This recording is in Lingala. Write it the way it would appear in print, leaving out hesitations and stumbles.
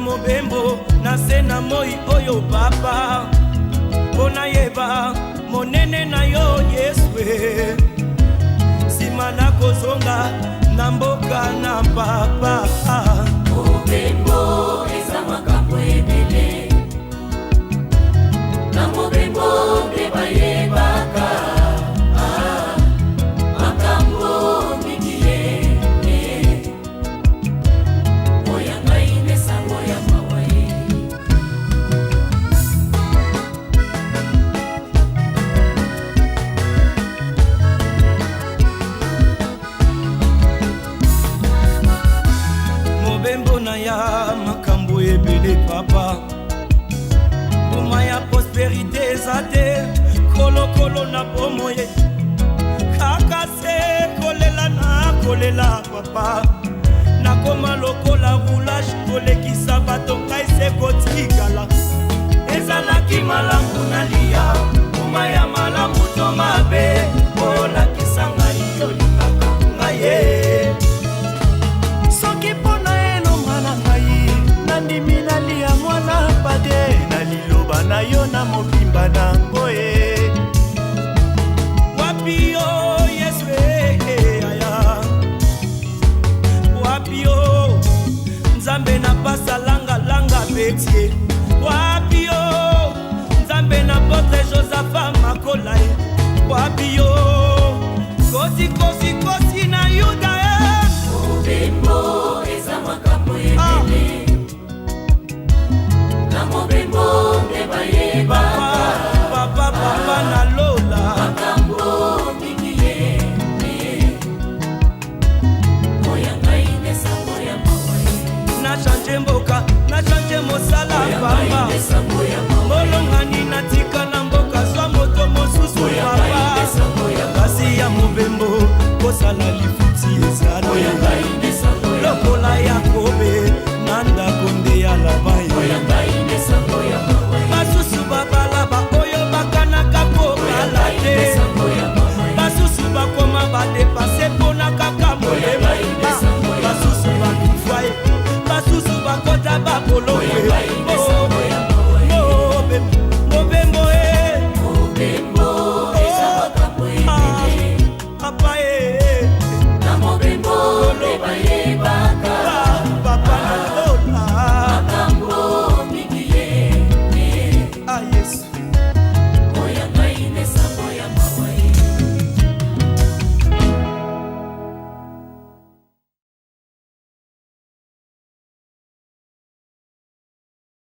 mobembo na se na moi oyo papa pona yeba monene na yo Yeswe sima na kozonga na mboka na papa mobembo eza makambo ebele na mobembo nde bayebaka makambo mingi oya ngai nde sango ya mawa mobembo na ya makambo ebele papa uma ya prosperité eza te kolokolo na bomoye kaka se kolela na kolela papa nakoma lokola roulage kolekisa bato ngai se kotikala ezalaki malamu nalia uma ya malamu to mabe olakisa ngai olingaka ngai ye soki mpona elonga na ngai nandimi nalia mwana pade na liloba na yo na mobimba nango ye wapi yo Yesu aya wapi yo nzambe na pasa langa betie wapi yo nzambe na potre Josaphat makola ye wapi yo kosi na Yuda mobembo eza makambo ebele na mobembo nde bayebaka papa na lola makambo mingi oya ngai nde sango ya mawa na change mboka na change mosala papa molongani natika na mboka zwa moto mosusu papa kasi ya mobembo kosala lifuti ezala lokola Yakobe na ndako nde ya Laban basusu babalaba oyo bakanaka kobala te basusu bakoma badepase mpona kaka molema basusu bakufa ye basusu bakota bakolokwe